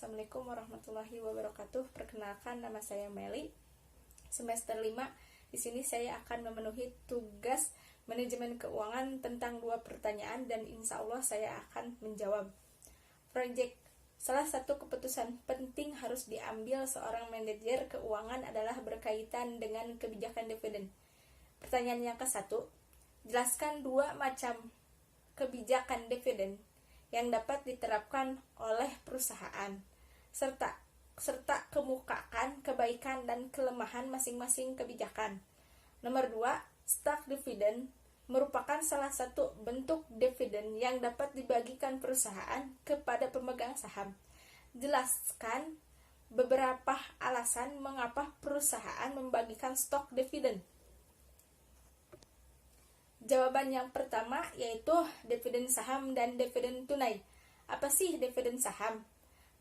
Assalamualaikum warahmatullahi wabarakatuh. Perkenalkan, nama saya Meli. Semester 5. Di sini saya akan memenuhi tugas manajemen keuangan tentang 2 pertanyaan dan insya Allah saya akan menjawab. Project. Salah satu keputusan penting harus diambil seorang manajer keuangan adalah berkaitan dengan kebijakan dividen. Pertanyaan yang ke-1, jelaskan 2 macam kebijakan dividen yang dapat diterapkan oleh perusahaan, serta kemukakan kebaikan dan kelemahan masing-masing kebijakan. Nomor 2, stock dividend merupakan salah satu bentuk dividen yang dapat dibagikan perusahaan kepada pemegang saham. Jelaskan beberapa alasan mengapa perusahaan membagikan stok dividen. Jawaban yang pertama yaitu dividen saham dan dividen tunai. Apa sih dividen saham?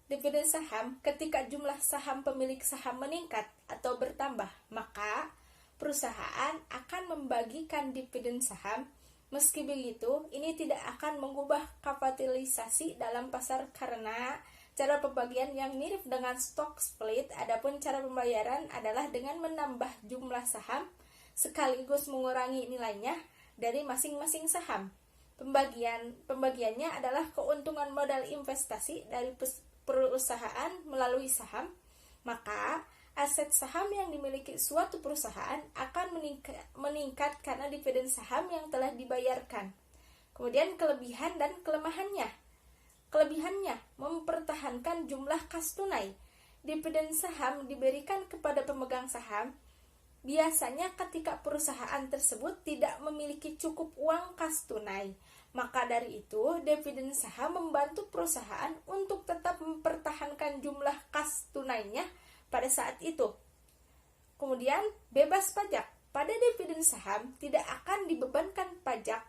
Dividen saham ketika jumlah saham pemilik saham meningkat atau bertambah, maka perusahaan akan membagikan dividen saham. Meski begitu, ini tidak akan mengubah kapitalisasi dalam pasar karena cara pembagian yang mirip dengan stock split. Adapun cara pembayaran adalah dengan menambah jumlah saham sekaligus mengurangi nilainya dari masing-masing saham. Pembagiannya adalah keuntungan modal investasi dari perusahaan melalui saham. Maka aset saham yang dimiliki suatu perusahaan akan meningkat karena dividen saham yang telah dibayarkan. Kemudian kelebihan dan kelemahannya. Kelebihannya mempertahankan jumlah kas tunai. Dividen saham diberikan kepada pemegang saham biasanya ketika perusahaan tersebut tidak memiliki cukup uang kas tunai. Maka dari itu, dividen saham membantu perusahaan untuk tetap mempertahankan jumlah kas tunainya pada saat itu. Kemudian, bebas pajak. Pada dividen saham tidak akan dibebankan pajak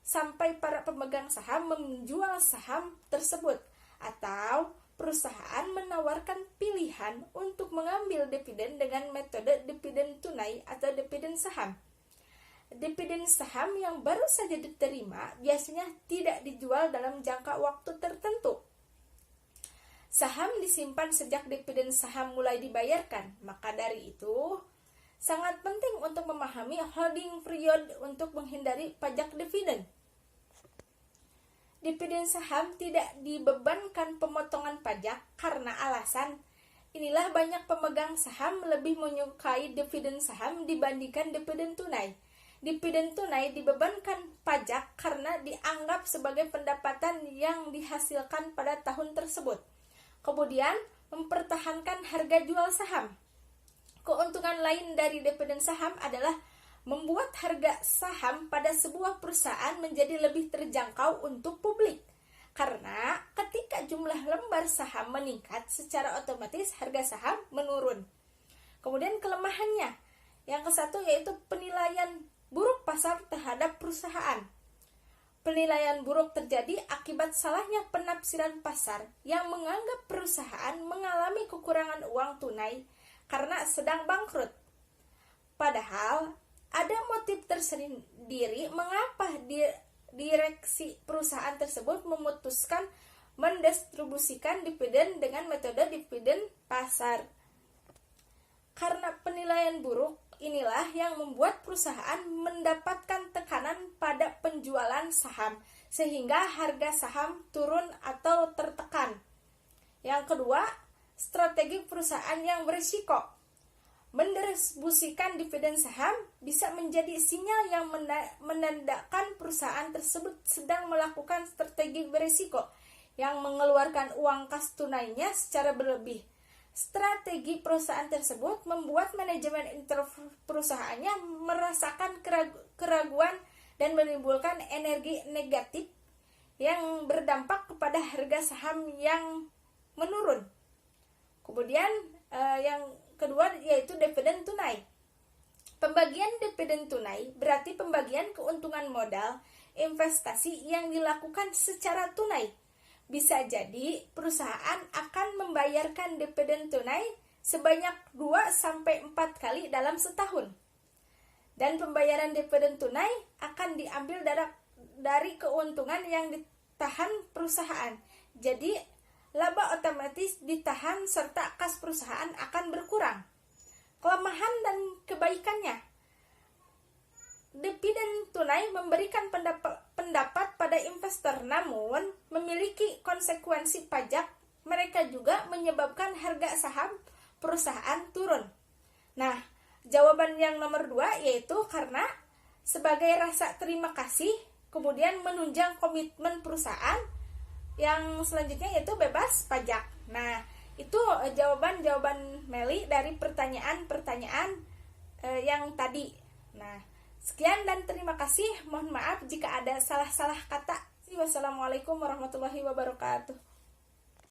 sampai para pemegang saham menjual saham tersebut atau perusahaan menawarkan pilihan untuk mengambil dividen dengan metode dividen tunai atau dividen saham. Dividen saham yang baru saja diterima biasanya tidak dijual dalam jangka waktu tertentu. Saham disimpan sejak dividen saham mulai dibayarkan, maka dari itu sangat penting untuk memahami holding period untuk menghindari pajak dividen. Dividen saham tidak dibebankan pemotongan pajak karena alasan inilah banyak pemegang saham lebih menyukai dividen saham dibandingkan dividen tunai. Dividen tunai dibebankan pajak karena dianggap sebagai pendapatan yang dihasilkan pada tahun tersebut. Kemudian, mempertahankan harga jual saham. Keuntungan lain dari dividen saham adalah membuat harga saham pada sebuah perusahaan menjadi lebih terjangkau untuk publik. Karena ketika jumlah lembar saham meningkat, secara otomatis harga saham menurun. Kemudian kelemahannya, yang ke-1 yaitu penilaian buruk pasar terhadap perusahaan. Penilaian buruk terjadi akibat salahnya penafsiran pasar yang menganggap perusahaan mengalami kekurangan uang tunai karena sedang bangkrut. Padahal ada motif tersendiri mengapa direksi perusahaan tersebut memutuskan mendistribusikan dividen dengan metode dividen pasar. Karena penilaian buruk inilah yang membuat perusahaan mendapatkan tekanan pada penjualan saham sehingga harga saham turun atau tertekan. Yang kedua, strategi perusahaan yang berisiko. Mendistribusikan dividen saham bisa menjadi sinyal yang menandakan perusahaan tersebut sedang melakukan strategi berisiko yang mengeluarkan uang kas tunainya secara berlebih. Strategi perusahaan tersebut membuat manajemen perusahaannya merasakan keraguan dan menimbulkan energi negatif yang berdampak kepada harga saham yang menurun. Kemudian yang kedua yaitu dividen tunai. Pembagian dividen tunai berarti pembagian keuntungan modal investasi yang dilakukan secara tunai. Bisa jadi perusahaan akan membayarkan dividen tunai sebanyak 2-4 kali dalam setahun. Dan pembayaran dividen tunai akan diambil dari keuntungan yang ditahan perusahaan. Jadi laba otomatis ditahan serta kas perusahaan akan berkurang. Kelemahan dan kebaikannya, dividen tunai memberikan pendapat pada investor, namun memiliki konsekuensi pajak. Mereka juga menyebabkan harga saham perusahaan turun. Nah, jawaban yang nomor 2 yaitu karena sebagai rasa terima kasih, kemudian menunjang komitmen perusahaan. Yang selanjutnya yaitu bebas pajak. Nah, itu jawaban-jawaban Meli dari pertanyaan-pertanyaan yang tadi. Nah, sekian dan terima kasih. Mohon maaf jika ada salah-salah kata. Wassalamualaikum warahmatullahi wabarakatuh.